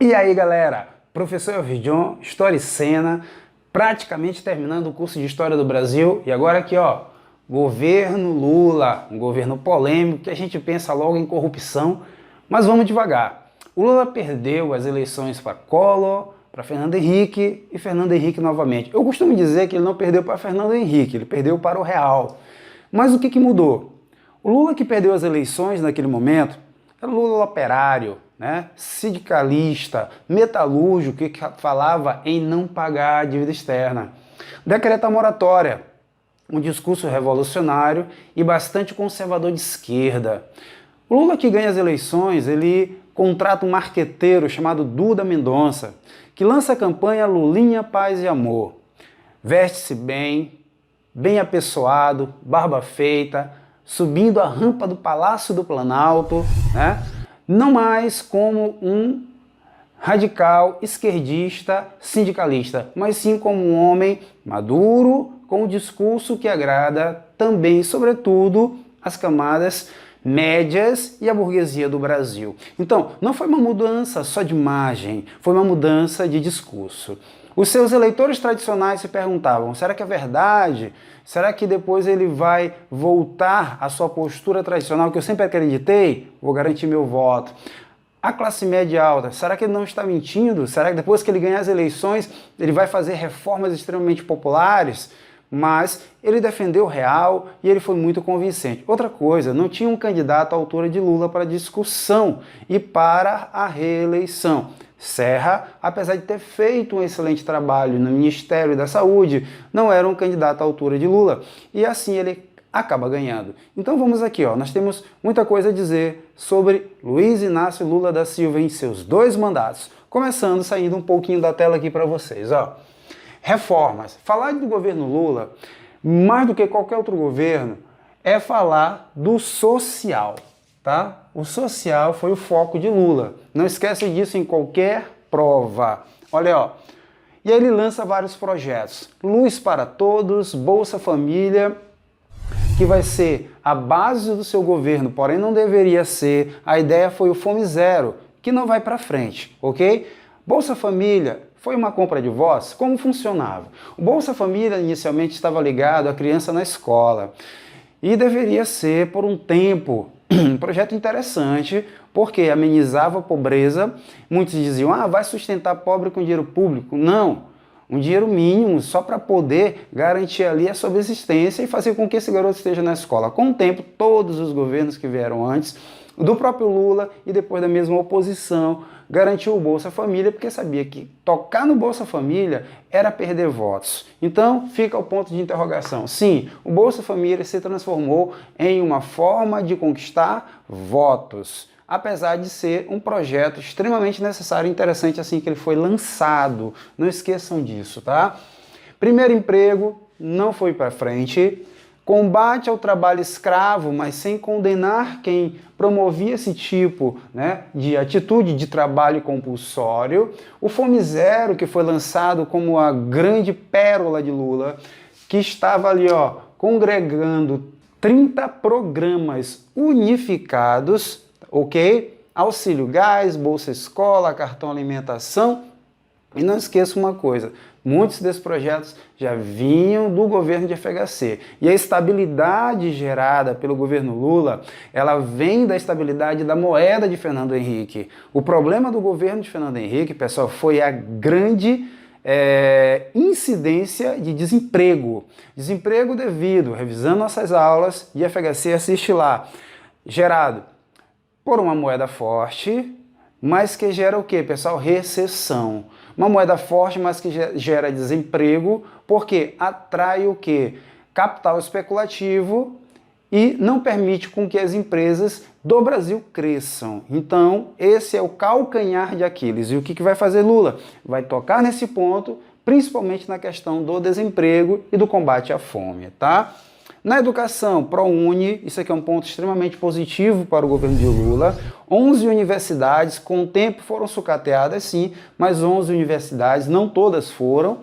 E aí galera, professor Elvijon, História e Cena, praticamente terminando o curso de História do Brasil e agora aqui ó, governo Lula, um governo polêmico que a gente pensa logo em corrupção, mas vamos devagar. O Lula perdeu as eleições para Collor, para Fernando Henrique e Fernando Henrique novamente. Eu costumo dizer que ele não perdeu para Fernando Henrique, ele perdeu para o Real. Mas o que mudou? O Lula que perdeu as eleições naquele momento era o Lula operário, né? Sindicalista, metalúrgico, que falava em não pagar a dívida externa. Decreta a moratória, um discurso revolucionário e bastante conservador de esquerda. O Lula que ganha as eleições, ele contrata um marqueteiro chamado Duda Mendonça, que lança a campanha Lulinha, Paz e Amor. Veste-se bem, bem apessoado, barba feita, subindo a rampa do Palácio do Planalto, né? Não mais como um radical esquerdista sindicalista, mas sim como um homem maduro, com um discurso que agrada também, sobretudo, as camadas médias e a burguesia do Brasil. Então, não foi uma mudança só de imagem, foi uma mudança de discurso. Os seus eleitores tradicionais se perguntavam, será que é verdade? Será que depois ele vai voltar à sua postura tradicional que eu sempre acreditei? Vou garantir meu voto. A classe média alta, será que ele não está mentindo? Será que depois que ele ganhar as eleições ele vai fazer reformas extremamente populares? Mas ele defendeu o real e ele foi muito convincente. Outra coisa, não tinha um candidato à altura de Lula para discussão e para a reeleição. Serra, apesar de ter feito um excelente trabalho no Ministério da Saúde, não era um candidato à altura de Lula e assim ele acaba ganhando. Então vamos aqui, ó, nós temos muita coisa a dizer sobre Luiz Inácio Lula da Silva em seus 2 mandatos. Começando, saindo um pouquinho da tela aqui para vocês, ó. Reformas. Falar do governo Lula, mais do que qualquer outro governo, é falar do social, tá? O social foi o foco de Lula. Não esquece disso em qualquer prova. Olha, ó. E aí ele lança vários projetos. Luz para Todos, Bolsa Família, que vai ser a base do seu governo, porém não deveria ser. A ideia foi o Fome Zero, que não vai para frente, ok? Bolsa Família foi uma compra de voz? Como funcionava? O Bolsa Família inicialmente estava ligado à criança na escola e deveria ser por um tempo um projeto interessante porque amenizava a pobreza. Muitos diziam, vai sustentar pobre com dinheiro público. Não, um dinheiro mínimo só para poder garantir ali a subsistência e fazer com que esse garoto esteja na escola. Com o tempo, todos os governos que vieram antes, do próprio Lula e depois da mesma oposição, garantiu o Bolsa Família porque sabia que tocar no Bolsa Família era perder votos. Então fica o ponto de interrogação. Sim, o Bolsa Família se transformou em uma forma de conquistar votos, apesar de ser um projeto extremamente necessário e interessante assim que ele foi lançado. Não esqueçam disso, tá? Primeiro emprego não foi para frente. Combate ao trabalho escravo, mas sem condenar quem promovia esse tipo, né, de atitude de trabalho compulsório. O Fome Zero, que foi lançado como a grande pérola de Lula, que estava ali, ó, congregando 30 programas unificados, ok? Auxílio gás, Bolsa Escola, cartão alimentação. E não esqueça uma coisa, muitos desses projetos já vinham do governo de FHC. E a estabilidade gerada pelo governo Lula, ela vem da estabilidade da moeda de Fernando Henrique. O problema do governo de Fernando Henrique, pessoal, foi a grande incidência de desemprego. Desemprego devido, revisando nossas aulas, de FHC assiste lá, gerado por uma moeda forte, mas que gera o quê, pessoal? Recessão. Uma moeda forte, mas que gera desemprego, porque atrai o quê? Capital especulativo e não permite com que as empresas do Brasil cresçam. Então, esse é o calcanhar de Aquiles. E o que vai fazer Lula? Vai tocar nesse ponto, principalmente na questão do desemprego e do combate à fome, tá? Na educação, ProUni, isso aqui é um ponto extremamente positivo para o governo de Lula. 11 universidades, com o tempo foram sucateadas sim, mas 11 universidades, não todas foram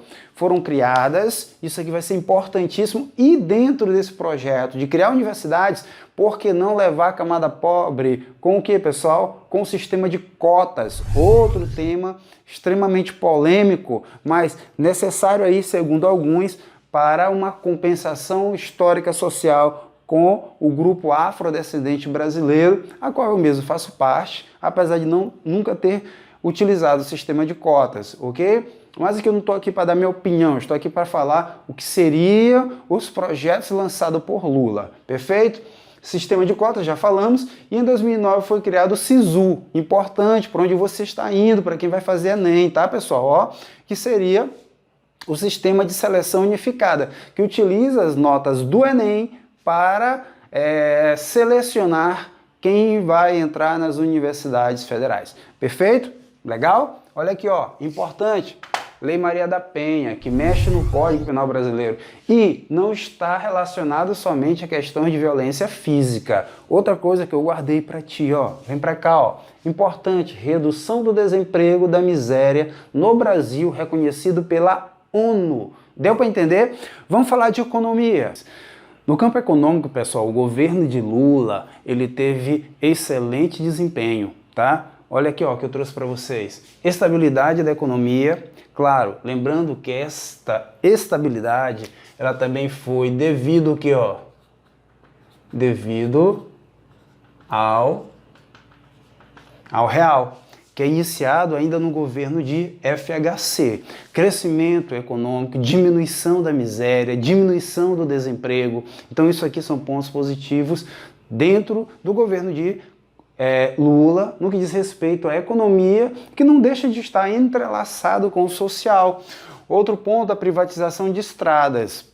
criadas. Isso aqui vai ser importantíssimo. E dentro desse projeto de criar universidades, por que não levar a camada pobre com o que, pessoal? Com o sistema de cotas. Outro tema extremamente polêmico, mas necessário aí, segundo alguns, para uma compensação histórica social com o grupo afrodescendente brasileiro, a qual eu mesmo faço parte, apesar de nunca ter utilizado o sistema de cotas, ok? Mas aqui eu não estou aqui para dar minha opinião, estou aqui para falar o que seriam os projetos lançados por Lula, perfeito? Sistema de cotas, já falamos, e em 2009 foi criado o SISU, importante, para onde você está indo, para quem vai fazer Enem, tá, pessoal? Ó, que seria o sistema de seleção unificada, que utiliza as notas do Enem para selecionar quem vai entrar nas universidades federais. Perfeito? Legal? Olha aqui, ó, importante. Lei Maria da Penha, que mexe no Código Penal brasileiro e não está relacionado somente a questões de violência física. Outra coisa que eu guardei para ti, ó, vem para cá, ó. Importante, redução do desemprego, da miséria no Brasil, reconhecido pela ONU. Deu para entender? Vamos falar de economia. No campo econômico, pessoal, o governo de Lula, ele teve excelente desempenho, tá? Olha aqui, ó, que eu trouxe para vocês. Estabilidade da economia, claro, lembrando que esta estabilidade, ela também foi devido que, ó, devido ao real, que é iniciado ainda no governo de FHC. Crescimento econômico, diminuição da miséria, diminuição do desemprego. Então isso aqui são pontos positivos dentro do governo de Lula, no que diz respeito à economia, que não deixa de estar entrelaçado com o social. Outro ponto, a privatização de estradas.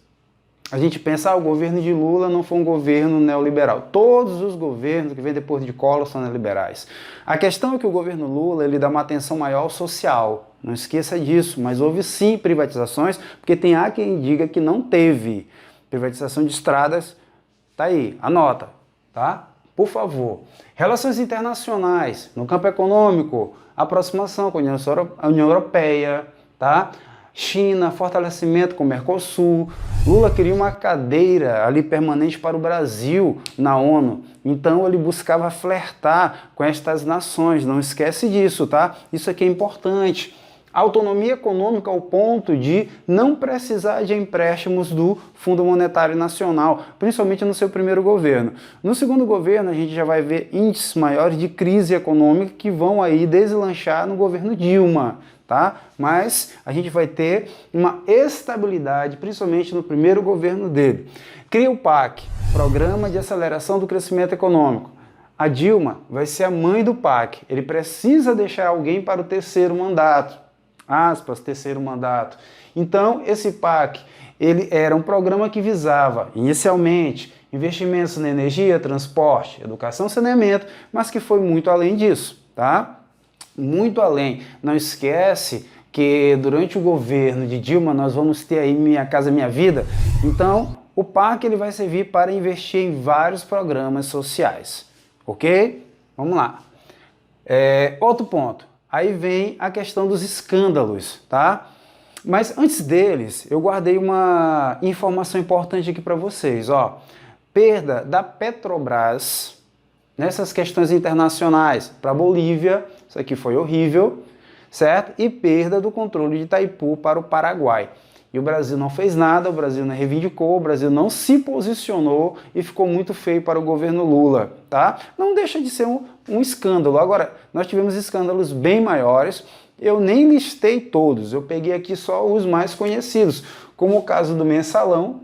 A gente pensa, o governo de Lula não foi um governo neoliberal. Todos os governos que vêm depois de Collor são neoliberais. A questão é que o governo Lula, ele dá uma atenção maior ao social. Não esqueça disso, mas houve sim privatizações, porque tem quem diga que não teve. Privatização de estradas, tá aí, anota, tá? Por favor. Relações internacionais, no campo econômico, aproximação com a União Europeia, tá? China, fortalecimento com o Mercosul. Lula queria uma cadeira ali permanente para o Brasil na ONU. Então ele buscava flertar com estas nações. Não esquece disso, tá? Isso aqui é importante. Autonomia econômica ao ponto de não precisar de empréstimos do Fundo Monetário Nacional, principalmente no seu primeiro governo. No segundo governo, a gente já vai ver índices maiores de crise econômica que vão aí deslanchar no governo Dilma, tá? Mas a gente vai ter uma estabilidade, principalmente no primeiro governo dele. Cria o PAC, Programa de Aceleração do Crescimento Econômico. A Dilma vai ser a mãe do PAC. Ele precisa deixar alguém para o terceiro mandato. Aspas, terceiro mandato. Então, esse PAC, ele era um programa que visava, inicialmente, investimentos na energia, transporte, educação, saneamento, mas que foi muito além disso, tá? Muito além. Não esquece que durante o governo de Dilma nós vamos ter aí Minha Casa Minha Vida. Então, o PAC ele vai servir para investir em vários programas sociais, ok? Vamos lá. Outro ponto. Aí vem a questão dos escândalos, tá? Mas antes deles, eu guardei uma informação importante aqui para vocês, ó. Perda da Petrobras nessas questões internacionais para a Bolívia, isso aqui foi horrível, certo? E perda do controle de Itaipu para o Paraguai. E o Brasil não fez nada, o Brasil não reivindicou, o Brasil não se posicionou e ficou muito feio para o governo Lula, tá? Não deixa de ser um escândalo. Agora, nós tivemos escândalos bem maiores, eu nem listei todos, eu peguei aqui só os mais conhecidos, como o caso do Mensalão,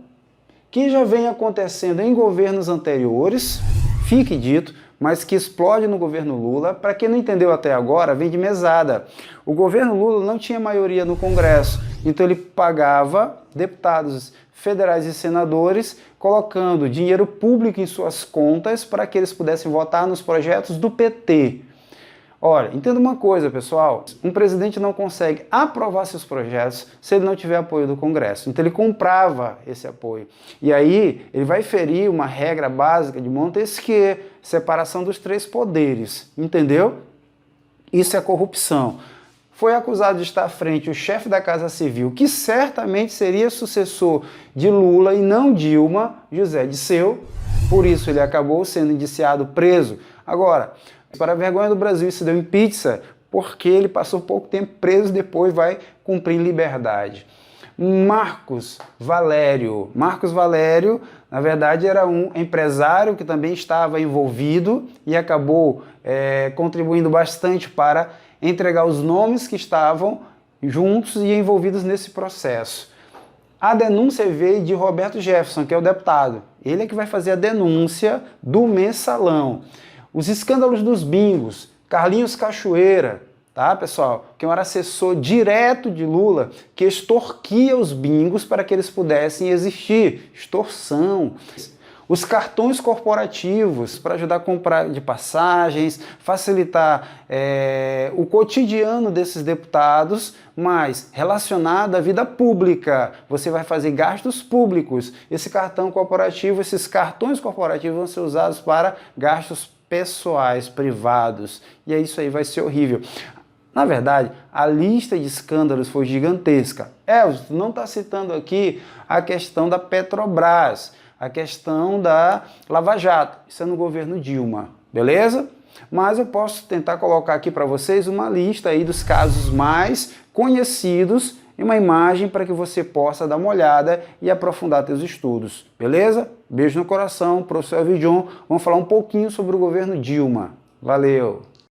que já vem acontecendo em governos anteriores, fique dito, mas que explode no governo Lula. Para quem não entendeu até agora, vem de mesada. O governo Lula não tinha maioria no Congresso, então ele pagava deputados federais e senadores colocando dinheiro público em suas contas para que eles pudessem votar nos projetos do PT. Olha, entenda uma coisa, pessoal, um presidente não consegue aprovar seus projetos se ele não tiver apoio do Congresso. Então ele comprava esse apoio. E aí ele vai ferir uma regra básica de Montesquieu, separação dos três poderes, entendeu? Isso é corrupção. Foi acusado de estar à frente o chefe da Casa Civil, que certamente seria sucessor de Lula e não Dilma, José Dirceu. Por isso ele acabou sendo indiciado, preso. Agora, para a vergonha do Brasil, isso deu em pizza, porque ele passou pouco tempo preso, depois vai cumprir em liberdade. Marcos Valério, na verdade, era um empresário que também estava envolvido e acabou contribuindo bastante para entregar os nomes que estavam juntos e envolvidos nesse processo. A denúncia veio de Roberto Jefferson, que é o deputado. Ele é que vai fazer a denúncia do mensalão. Os escândalos dos bingos, Carlinhos Cachoeira, tá, pessoal? Que era assessor direto de Lula, que extorquia os bingos para que eles pudessem existir. Extorsão. Os cartões corporativos para ajudar a comprar de passagens, facilitar o cotidiano desses deputados, mas relacionado à vida pública. Você vai fazer gastos públicos. Esse cartão corporativo, esses cartões corporativos vão ser usados para gastos pessoais, privados. E aí isso aí vai ser horrível. Na verdade, a lista de escândalos foi gigantesca. Elcio, não está citando aqui a questão da Petrobras, a questão da Lava Jato. Isso é no governo Dilma, beleza? Mas eu posso tentar colocar aqui para vocês uma lista aí dos casos mais conhecidos e uma imagem para que você possa dar uma olhada e aprofundar seus estudos, beleza? Beijo no coração, professor Elvio John. Vamos falar um pouquinho sobre o governo Dilma. Valeu!